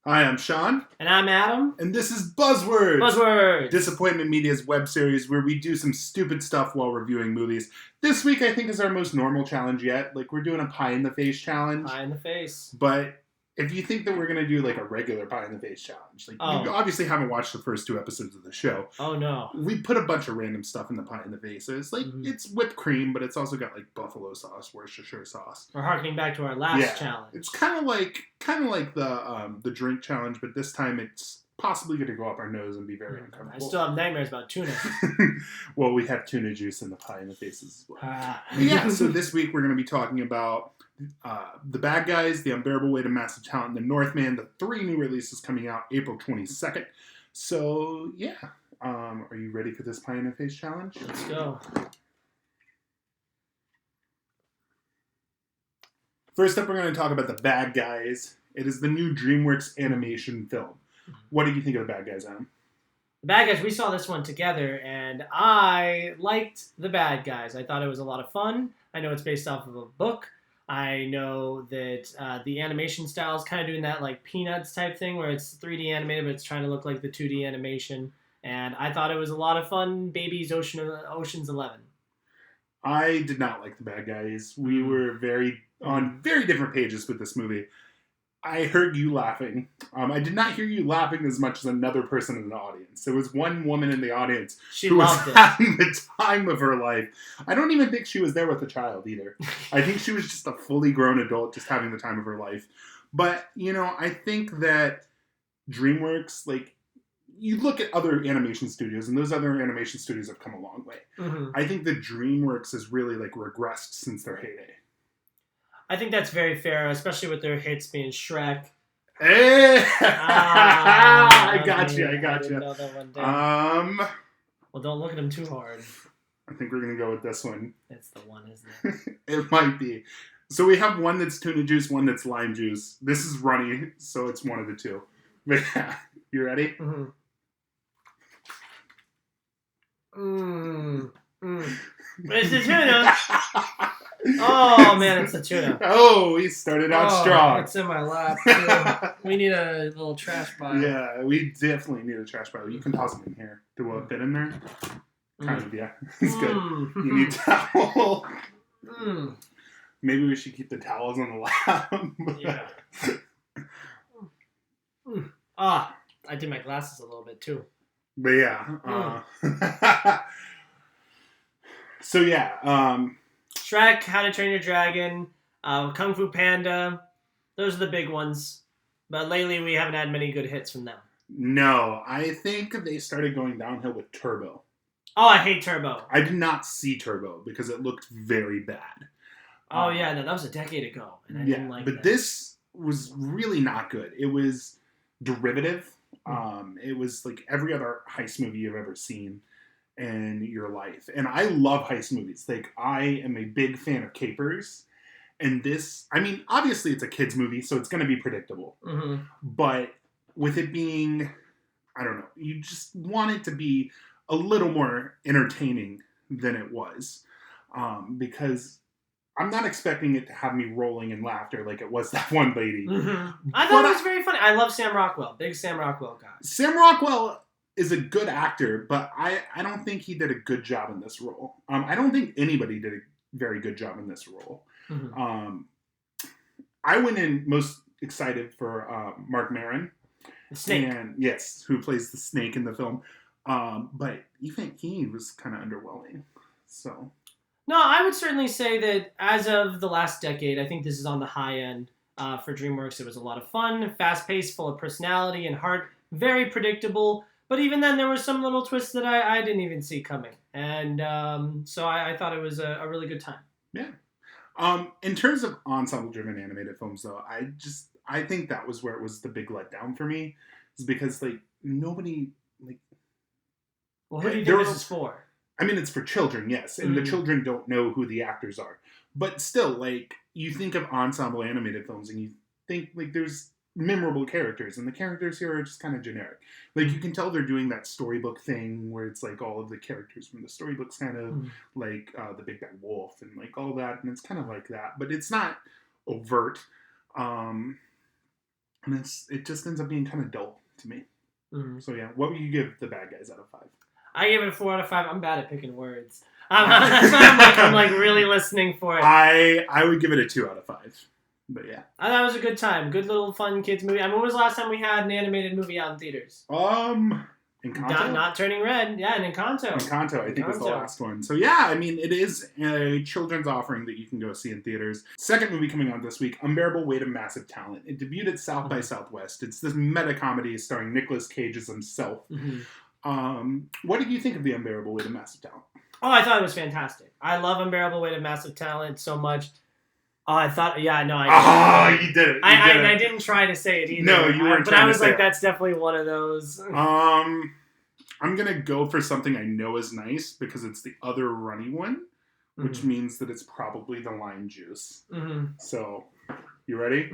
Hi, I'm Sean. And I'm Adam. And this is Buzzwords! Buzzwords! Disappointment Media's web series where we do some stupid stuff while reviewing movies. This week, I think, is our most normal challenge yet. Like, we're doing a pie-in-the-face challenge. Pie in the face. But if you think that we're going to do, like, a regular pie-in-the-face challenge, like, you obviously haven't watched the first 2 episodes of the show. Oh, no. We put a bunch of random stuff in the pie-in-the-face. So it's, like, it's whipped cream, but it's also got, like, buffalo sauce, Worcestershire sauce. We're harkening back to our last challenge. It's kind of like the drink challenge, but this time it's possibly going to go up our nose and be very uncomfortable. I still have nightmares about tuna. Well, we have tuna juice in the pie in the faces as well. So this week we're going to be talking about The Bad Guys, The Unbearable Weight of Massive Talent, and The Northman, the 3 new releases coming out April 22nd. So, yeah. Are you ready for this pie in the face challenge? Let's go. First up, we're going to talk about The Bad Guys. It is the new DreamWorks animation film. What did you think of The Bad Guys, Adam? The Bad Guys, we saw this one together, and I liked The Bad Guys. I thought it was a lot of fun. I know it's based off of a book. I know that the animation style is kind of doing that like Peanuts type thing where it's 3D animated, but it's trying to look like the 2D animation. And I thought it was a lot of fun. Baby's Ocean's 11. I did not like The Bad Guys. We were on very different pages with this movie. I heard you laughing. I did not hear you laughing as much as another person in the audience. There was one woman in the audience who was having the time of her life. I don't even think she was there with a child either. I think she was just a fully grown adult just having the time of her life. But, I think that DreamWorks, like, you look at other animation studios, and those other animation studios have come a long way. Mm-hmm. I think that DreamWorks has really, like, regressed since their heyday. I think that's very fair, especially with their hits being Shrek. Hey! I got you. Know that one well, don't look at him too hard. I think we're going to go with this one. It's the one, isn't it? It might be. So we have one that's tuna juice, one that's lime juice. This is runny, so it's one of the two. But yeah, you ready? It's the tuna. Oh, man, it's the tuna. Oh, he started out strong. It's in my lap, too. We need a little trash pile. Yeah, we definitely need a trash pile. You can toss them in here. Do a fit in there? Kind of, yeah. It's good. You need a towel. Maybe we should keep the towels on the lap. Yeah. I did my glasses a little bit, too. But yeah. So yeah, Shrek, How to Train Your Dragon, Kung Fu Panda. Those are the big ones. But lately, we haven't had many good hits from them. No, I think they started going downhill with Turbo. Oh, I hate Turbo. I did not see Turbo because it looked very bad. Oh, yeah, no, that was a decade ago, and I didn't like but this was really not good. It was derivative. It was like every other heist movie you've ever seen in your life. And I love heist movies. Like, I am a big fan of capers. And this, I mean, obviously it's a kid's movie, so it's going to be predictable. Mm-hmm. But with it being, I don't know, you just want it to be a little more entertaining than it was. Because I'm not expecting it to have me rolling in laughter like it was that one lady. Mm-hmm. I thought it was very funny. I love Sam Rockwell. Big Sam Rockwell guy. Sam Rockwell is a good actor, but I don't think he did a good job in this role. I don't think anybody did a very good job in this role. Mm-hmm. I went in most excited for Mark Maron. The snake. And, yes, who plays the snake in the film. But even he was kind of underwhelming. So... No, I would certainly say that as of the last decade, I think this is on the high end for DreamWorks. It was a lot of fun, fast-paced, full of personality and heart, very predictable. But even then, there were some little twists that I didn't even see coming. And so I thought it was a really good time. Yeah. In terms of ensemble-driven animated films, though, I think that was where it was the big letdown for me. Is because, like, nobody, like... Well, who do you think this is for? I mean, it's for children, yes, and the children don't know who the actors are. But still, like, you think of ensemble animated films, and you think, like, there's memorable characters, and the characters here are just kind of generic. Like, you can tell they're doing that storybook thing, where it's, like, all of the characters from the storybooks kind of, like, the Big Bad Wolf, and, like, all that, and it's kind of like that. But it's not overt. And it just ends up being kind of dull to me. Mm-hmm. So yeah, what would you give The Bad Guys out of 5? I gave it a 4 out of 5. I'm bad at picking words. That's why I'm like really listening for it. I would give it a 2 out of 5. But yeah. I thought it was a good time. Good little fun kids movie. I mean, when was the last time we had an animated movie out in theaters? Encanto? Not Turning Red. Yeah, in Encanto. Encanto, I think, was the last one. So yeah, I mean, it is a children's offering that you can go see in theaters. Second movie coming out this week, Unbearable Weight of Massive Talent. It debuted at South by Southwest. It's this meta-comedy starring Nicolas Cage as himself. Mm-hmm. What did you think of The Unbearable Weight of Massive Talent? Oh, I thought it was fantastic. I love Unbearable Weight of Massive Talent so much. Oh, I thought, yeah, no, I did. You did it. I didn't try to say it either. No, you weren't. But I was like, that's definitely one of those. I'm going to go for something I know is nice because it's the other runny one, which means that it's probably the lime juice. Mm-hmm. So, you ready?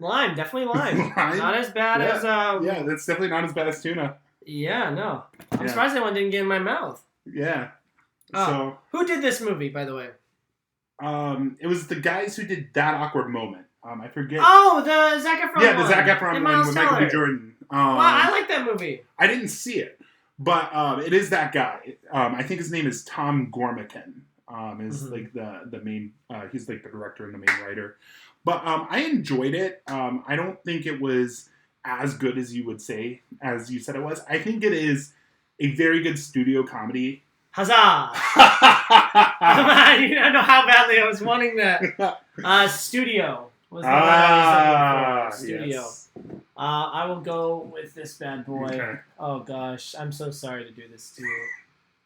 Lime, definitely lime. Not as bad as... Yeah, that's definitely not as bad as tuna. Yeah, no. I'm surprised that one didn't get in my mouth. Yeah. So who did this movie, by the way? It was the guys who did That Awkward Moment. I forget. Oh, the Zac Efron one. Yeah, the Zac Efron one with Michael B. Jordan. Wow, I like that movie. I didn't see it, but it is that guy. I think his name is Tom Gormican. Is like the main. He's like the director and the main writer. But I enjoyed it. I don't think it was as good as you would say, as you said it was. I think it is a very good studio comedy. Huzzah! You don't know how badly I was wanting that. Studio was the word I was looking for. Studio. Yes. I will go with this bad boy. Okay. Oh gosh, I'm so sorry to do this to you.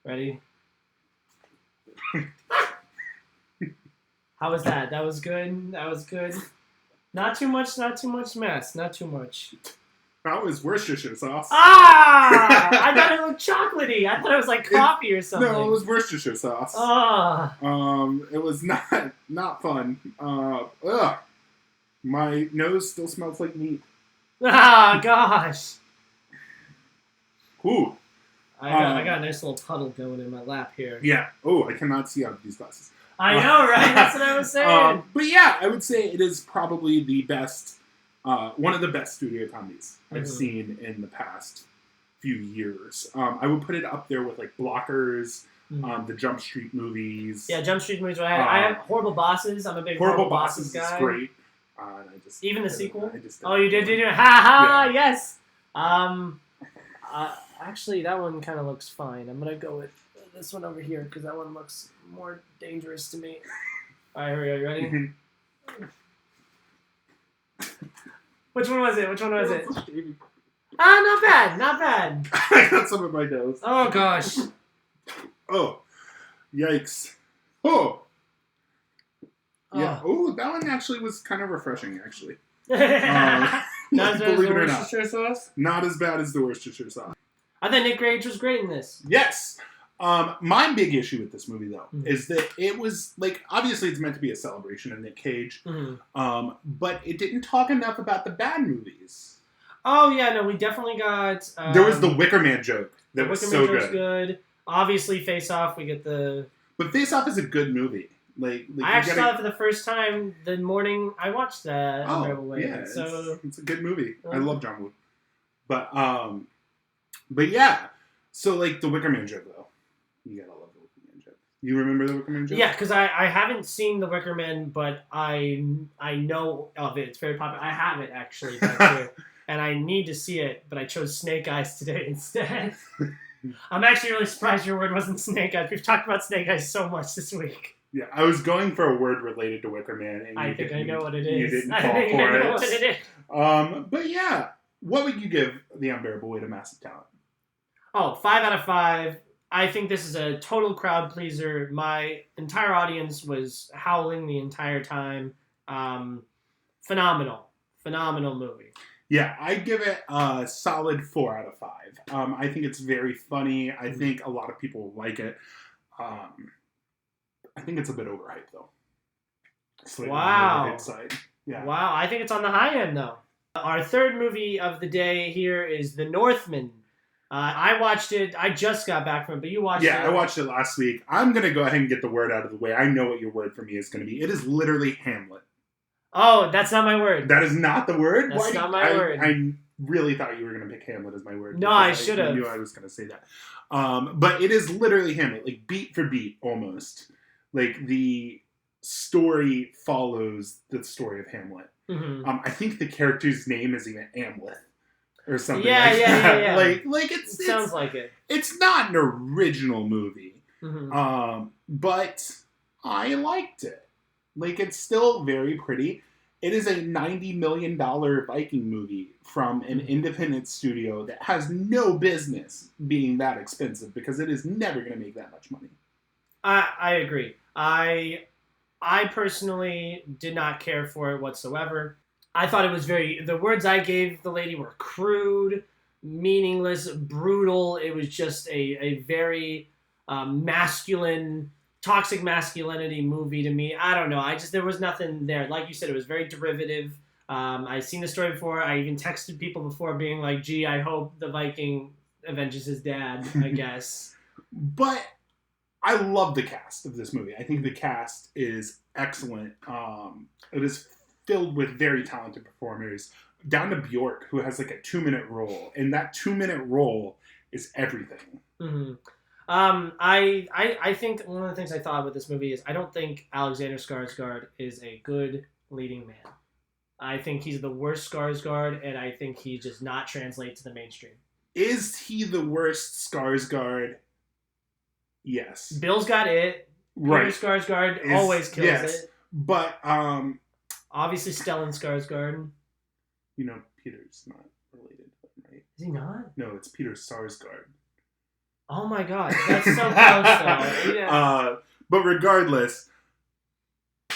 Ready? How was that? That was good. That was good. Not too much mess. Not too much. That was Worcestershire sauce. I thought it looked chocolatey. I thought it was like coffee or something. No, it was Worcestershire sauce. It was not fun. My nose still smells like meat. Gosh. Ooh. I got a nice little puddle going in my lap here. Yeah. Oh, I cannot see out of these glasses. I know, right? That's what I was saying. But yeah, I would say it is probably the best, one of the best studio comedies I've seen in the past few years. I would put it up there with like Blockers, the Jump Street movies. Yeah, Jump Street movies. I have Horrible Bosses. I'm a big Horrible Bosses guy. Is great. Even the sequel? You did? Ha ha! Yes. Actually, that one kind of looks fine. I'm gonna go with this one over here because that one looks more dangerous to me. All right, here we go. You ready? Which one was it? Not bad. I got some in my nose. Oh gosh. Oh, yikes. Oh. Yeah. Oh, that one actually was kind of refreshing, actually. Not as bad as the Worcestershire sauce? Not as bad as the Worcestershire sauce. I thought Nick Cage was great in this. Yes. My big issue with this movie, though, is that it was, like, obviously it's meant to be a celebration of Nick Cage, but it didn't talk enough about the bad movies. Oh, yeah, no, we definitely got... there was the Wicker Man joke that was so good. Good. Obviously, Face Off, we get the... But Face Off is a good movie. Like I actually saw it for the first time the morning I watched that. Yeah, so it's a good movie. I love John Woo. But yeah, so like the Wicker Man joke though, you gotta love the Wicker Man joke. You remember the Wicker Man joke? Yeah, because I haven't seen the Wicker Man, but I know of it. It's very popular. I have it actually back here, and I need to see it, but I chose Snake Eyes today instead. I'm actually really surprised your word wasn't Snake Eyes. We've talked about Snake Eyes so much this week. Yeah, I was going for a word related to Wicker Man, and I think I know what it is. You didn't fall for it. I know what it is. But yeah, what would you give The Unbearable Weight of Massive Talent? Oh, 5 out of 5. I think this is a total crowd pleaser. My entire audience was howling the entire time. Phenomenal movie. Yeah, I'd give it a solid 4 out of 5. I think it's very funny. I think a lot of people like it. I think it's a bit overhyped, though. Wow. On the hit side. Yeah. Wow, I think it's on the high end, though. Our third movie of the day here is The Northman. I watched it. I just got back from it, but you watched it. Yeah, I watched it last week. I'm going to go ahead and get the word out of the way. I know what your word for me is going to be. It is literally Hamlet. Oh, that's not my word. That is not the word? That's not my word. I really thought you were going to pick Hamlet as my word. No, I should have. I knew I was going to say that. But it is literally Hamlet, like beat for beat, almost. Like the story follows the story of Hamlet. Mm-hmm. I think the character's name is even Amleth. Or something yeah. Like it sounds like it. It's not an original movie, mm-hmm. But I liked it. Like, it's still very pretty. It is a $90 million Viking movie from an independent studio that has no business being that expensive because it is never going to make that much money. I agree. I personally did not care for it whatsoever. I thought it was the words I gave the lady were crude, meaningless, brutal. It was just a very masculine, toxic masculinity movie to me. I don't know. There was nothing there. Like you said, it was very derivative. I've seen the story before. I even texted people before being like, gee, I hope the Viking avenges his dad, I guess. But I love the cast of this movie. I think the cast is excellent. It is filled with very talented performers, down to Bjork, who has like a 2-minute role, and that 2-minute role is everything. Mm-hmm. I think one of the things I thought with this movie is I don't think Alexander Skarsgård is a good leading man. I think he's the worst Skarsgård, and I think he does not translate to the mainstream. Is he the worst Skarsgård? Yes. Bill's got it. Right. Peter Skarsgård always kills it. But obviously Stellan Skarsgård. You know, Peter's not related, right? Is he not? No, it's Peter Sarsgaard. Oh my god, that's so close though. Yeah. But regardless,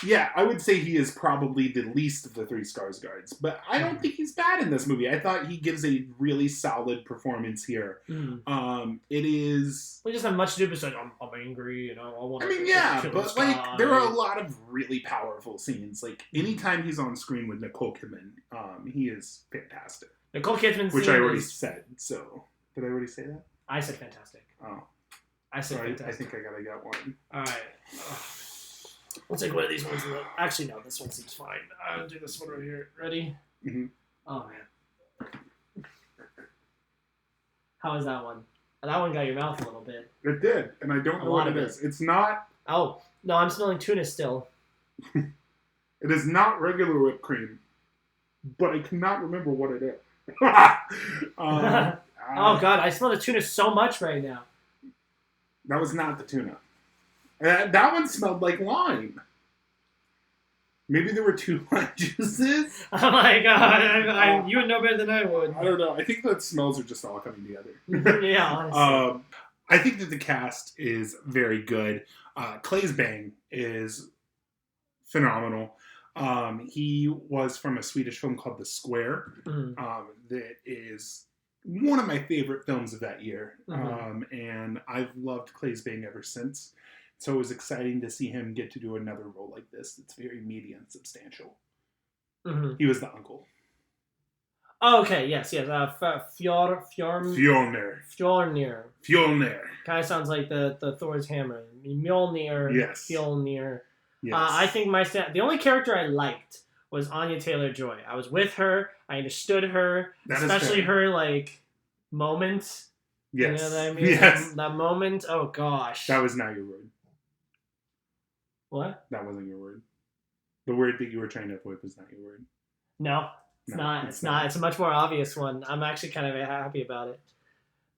yeah, I would say he is probably the least of the three Skarsgårds. But I don't think he's bad in this movie. I thought he gives a really solid performance here. It is. We just have much to do besides I'm angry, you know. I want. I mean, yeah, but like there are a lot of really powerful scenes. Like anytime he's on screen with Nicole Kidman, he is fantastic. Nicole Kidman, which I already said. So did I already say that? I said fantastic. Oh, I said fantastic. I think I gotta get one. All right. We'll take one of these ones. Actually, no, this one seems fine. I'll do this one right here. Ready? Mm-hmm. Oh, man. How is that one? That one got your mouth a little bit. It did, and I don't know what it is. It's not... Oh, no, I'm smelling tuna still. It is not regular whipped cream, but I cannot remember what it is. Oh, God, I smell the tuna so much right now. That was not the tuna. That one smelled like lime. Maybe there were 2 lime juices. Oh my god! You would know better than I would. I don't know. I think the smells are just all coming together. Yeah, honestly. I think that the cast is very good. Claes Bang is phenomenal. He was from a Swedish film called The Square. That is one of my favorite films of that year. And I've loved Claes Bang ever since. So it was exciting to see him get to do another role like this. It's very meaty and substantial. He was the uncle. Oh, okay, yes. Fjolnir. Kind of sounds like the Thor's hammer. Mjolnir. Yes. Fjolnir. Yes. I think the only character I liked was Anya Taylor-Joy. I was with her. I understood her. Especially her, like, moment. Yes. You know what I mean? Yes. That moment. Oh, gosh. That was not your word. What? That wasn't your word. The word that you were trying to avoid was not your word. No, it's not. It's not. It's a much more obvious one. I'm actually kind of happy about it.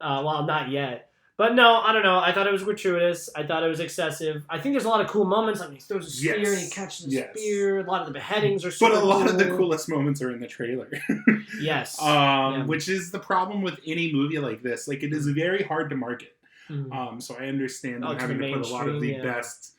Well, not yet. But no, I don't know. I thought it was gratuitous. I thought it was excessive. I think there's a lot of cool moments. Like he throws a spear and he catches the spear. A lot of the beheadings are super cool. But a lot of the coolest moments are in the trailer. Yes. Which is the problem with any movie like this. Like, it is very hard to market. So I understand them having to put a lot of the best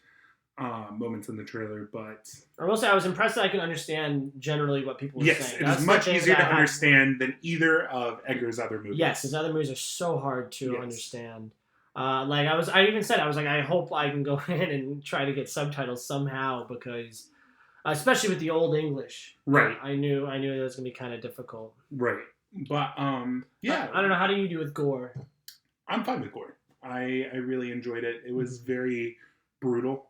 moments in the trailer, but I will say I was impressed that I can understand generally what people were saying. Yes, it is much easier to understand than either of Edgar's other movies. Yes, his other movies are so hard to understand. I even said, I hope I can go in and try to get subtitles somehow because, especially with the old English. Right. I knew it was going to be kind of difficult. Right. But yeah, I don't know. How do you do with gore? I'm fine with gore. I really enjoyed it. It was very brutal.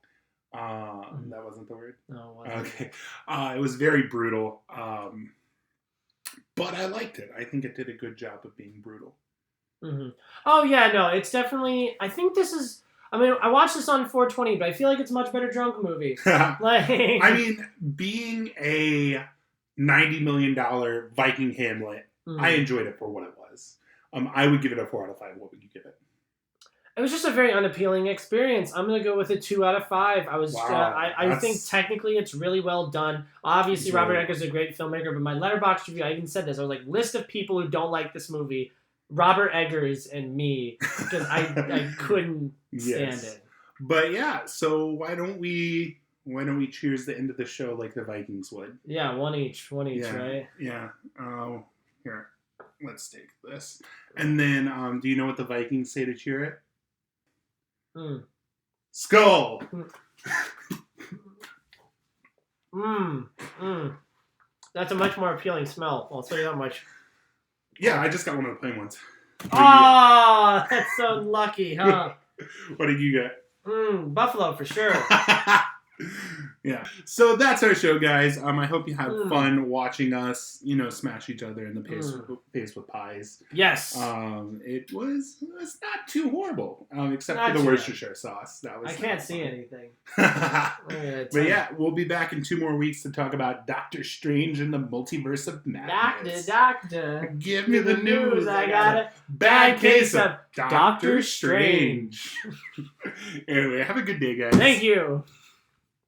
That wasn't the word. No, it wasn't. Okay. It was very brutal. But I liked it. I think it did a good job of being brutal. Mm-hmm. Oh yeah, no, it's definitely. I think this is. I mean, I watched this on 420, but I feel like it's a much better drunk movie. Like, I mean, being a $90 million Viking Hamlet, I enjoyed it for what it was. I would give it a 4 out of 5. What would you give it? It was just a very unappealing experience. I'm gonna go with a 2 out of 5. I was. Wow, I think technically it's really well done. Obviously, It's Robert really- Eggers is a great filmmaker, but my Letterboxd review, I even said this. I was like, list of people who don't like this movie: Robert Eggers and me, because I couldn't stand it. But yeah, so why don't we cheers the end of the show like the Vikings would? Yeah, one each, right? Yeah. Here, let's take this. And then, do you know what the Vikings say to cheer it? Skull. That's a much more appealing smell. I'll tell you that much. Yeah, I just got one of the plain ones. Oh, that's so lucky, huh? What did you get? Buffalo for sure. Yeah. So that's our show, guys. I hope you had fun watching us, smash each other in the face with pies. Yes. It was not too horrible, except Not for the too Worcestershire sauce. That was. I can't see anything. But yeah, we'll be back in 2 more weeks to talk about Doctor Strange and the Multiverse of Madness. Doctor. Give me the news. I got a bad case of Doctor Strange. Anyway, have a good day, guys. Thank you.